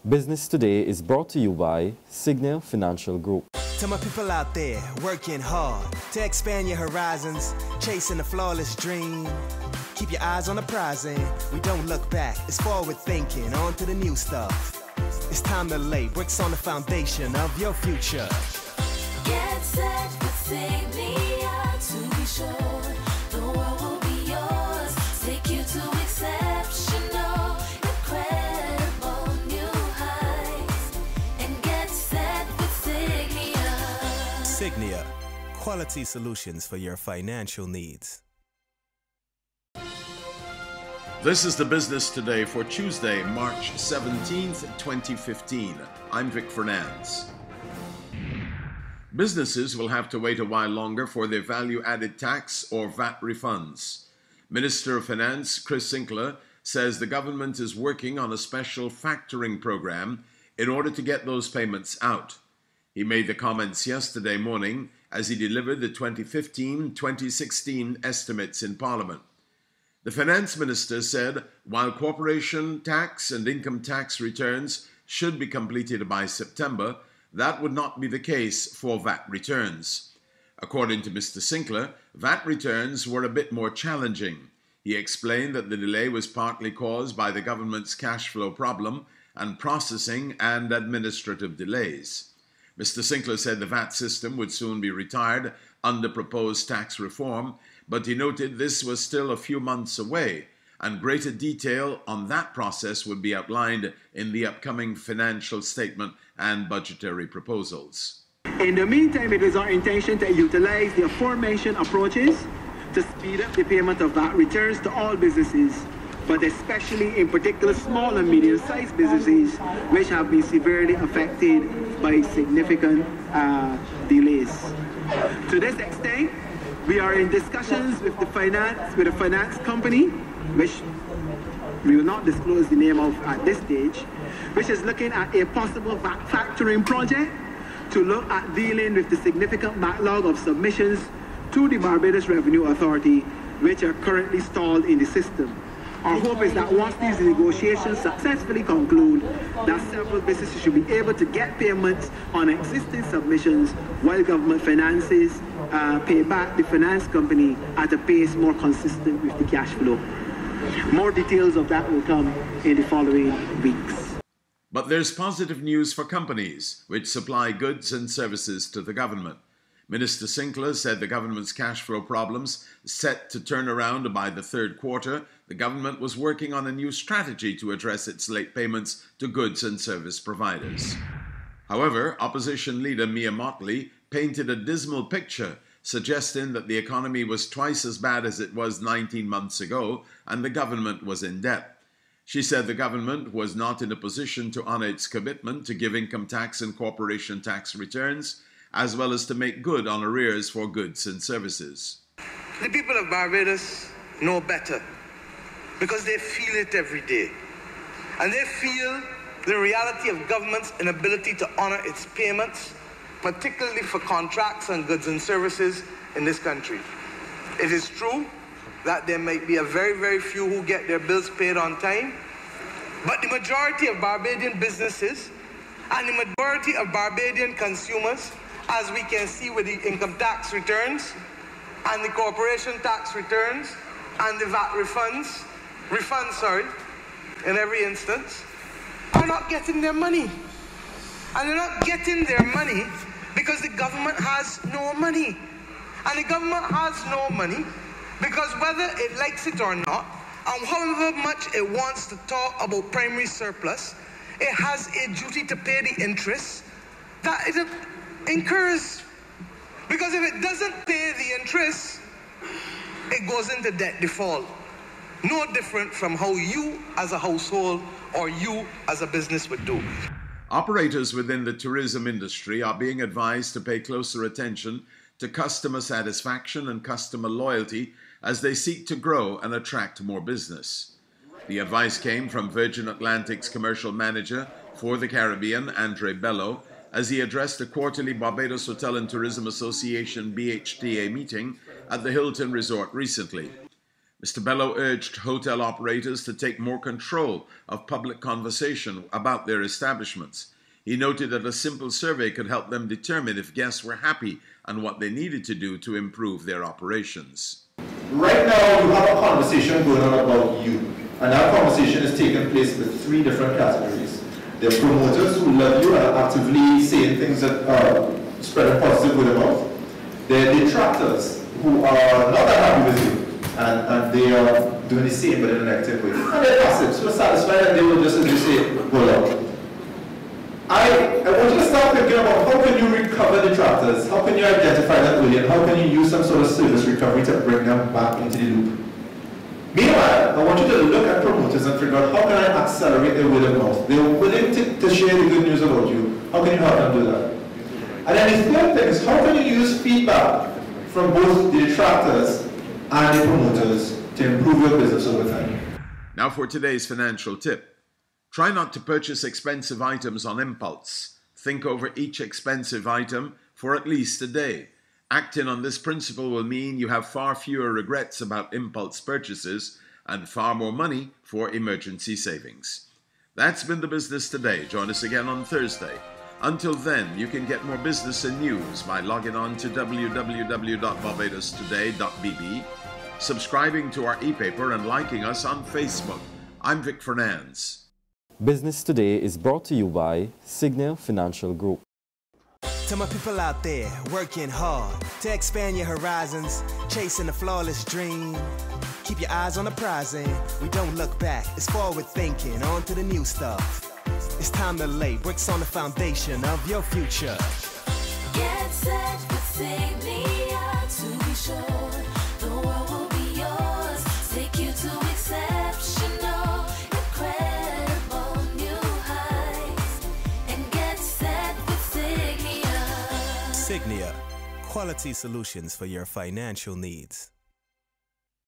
Business Today is brought to you by Signia Financial Group. To my people out there working hard to expand your horizons, chasing a flawless dream. Keep your eyes on the prize and we don't look back. It's forward thinking, on to the new stuff. It's time to lay bricks on the foundation of your future. Get set with Signia to be sure the world will be yours. Take you to exceptional, incredible new heights. And get set with Signia. Signia, quality solutions for your financial needs. This is the Business Today for Tuesday, March 17th, 2015. I'm Vic Fernandes. Businesses will have to wait a while longer for their value-added tax or VAT refunds. Minister of Finance Chris Sinclair says the government is working on a special factoring program in order to get those payments out. He made the comments yesterday morning as he delivered the 2015-2016 estimates in Parliament. The Finance Minister said while corporation tax and income tax returns should be completed by September, that would not be the case for VAT returns. According to Mr. Sinclair, VAT returns were a bit more challenging. He explained that the delay was partly caused by the government's cash flow problem and processing and administrative delays. Mr. Sinclair said the VAT system would soon be retired under proposed tax reform, but he noted this was still a few months away, and greater detail on that process would be outlined in the upcoming financial statement and budgetary proposals. In the meantime, it is our intention to utilize the aforementioned approaches to speed up the payment of VAT returns to all businesses, but especially in particular small and medium-sized businesses which have been severely affected by significant delays. To this extent, we are in discussions with a finance company, which we will not disclose the name of at this stage, which is looking at a possible factoring project to look at dealing with the significant backlog of submissions to the Barbados Revenue Authority, which are currently stalled in the system. Our hope is that once these negotiations successfully conclude, that several businesses should be able to get payments on existing submissions while government finances pay back the finance company at a pace more consistent with the cash flow. More details of that will come in the following weeks. But there's positive news for companies which supply goods and services to the government. Minister Sinclair said the government's cash flow problems set to turn around by the third quarter. The government was working on a new strategy to address its late payments to goods and service providers. However, opposition leader Mia Mottley painted a dismal picture, suggesting that the economy was twice as bad as it was 19 months ago and the government was in debt. She said the government was not in a position to honor its commitment to give income tax and corporation tax returns, as well as to make good on arrears for goods and services. The people of Barbados know better because they feel it every day. And they feel the reality of government's inability to honor its payments, particularly for contracts and goods and services in this country. It is true that there might be a very, very few who get their bills paid on time, but the majority of Barbadian businesses and the majority of Barbadian consumers, as we can see with the income tax returns and the corporation tax returns and the VAT refunds, in every instance, are not getting their money. And they're not getting their money because the government has no money. And the government has no money because whether it likes it or not, and however much it wants to talk about primary surplus, it has a duty to pay the interest that it incurs. Because if it doesn't pay the interest, it goes into debt default. No different from how you as a household or you as a business would do. Operators within the tourism industry are being advised to pay closer attention to customer satisfaction and customer loyalty as they seek to grow and attract more business. The advice came from Virgin Atlantic's commercial manager for the Caribbean, Andre Bello, as he addressed the quarterly Barbados Hotel and Tourism Association BHTA meeting at the Hilton Resort recently. Mr. Bello urged hotel operators to take more control of public conversation about their establishments. He noted that a simple survey could help them determine if guests were happy and what they needed to do to improve their operations. Right now, you have a conversation going on about you, and that conversation is taking place with three different categories. There are promoters who love you and are actively saying things that are spreading positive word of mouth. There are detractors who are not that happy with you, and they are doing the same but in a negative way. And they're passive, so satisfied, and they will just, as you say, go out. I want you to start thinking about how can you recover detractors, how can you identify them early, and how can you use some sort of service recovery to bring them back into the loop. Meanwhile, I want you to look at promoters and figure out how can I accelerate their word of mouth. They're willing to share the good news about you. How can you help them do that? And then the third thing is how can you use feedback from both the detractors and the promoters to improve your business over time. Now for today's financial tip. Try not to purchase expensive items on impulse. Think over each expensive item for at least a day. Acting on this principle will mean you have far fewer regrets about impulse purchases and far more money for emergency savings. That's been the business today. Join us again on Thursday. Until then, you can get more business and news by logging on to www.barbadostoday.bb, subscribing to our e-paper and liking us on Facebook. I'm Vic Fernandes. Business Today is brought to you by Signal Financial Group. To my people out there working hard to expand your horizons, chasing the flawless dream. Keep your eyes on the prize and we don't look back. It's forward thinking, on to the new stuff. It's time to lay bricks on the foundation of your future. Get set with Signia to be sure the world will be yours. Take you to exceptional, incredible new heights. And get set with Signia. Signia, quality solutions for your financial needs.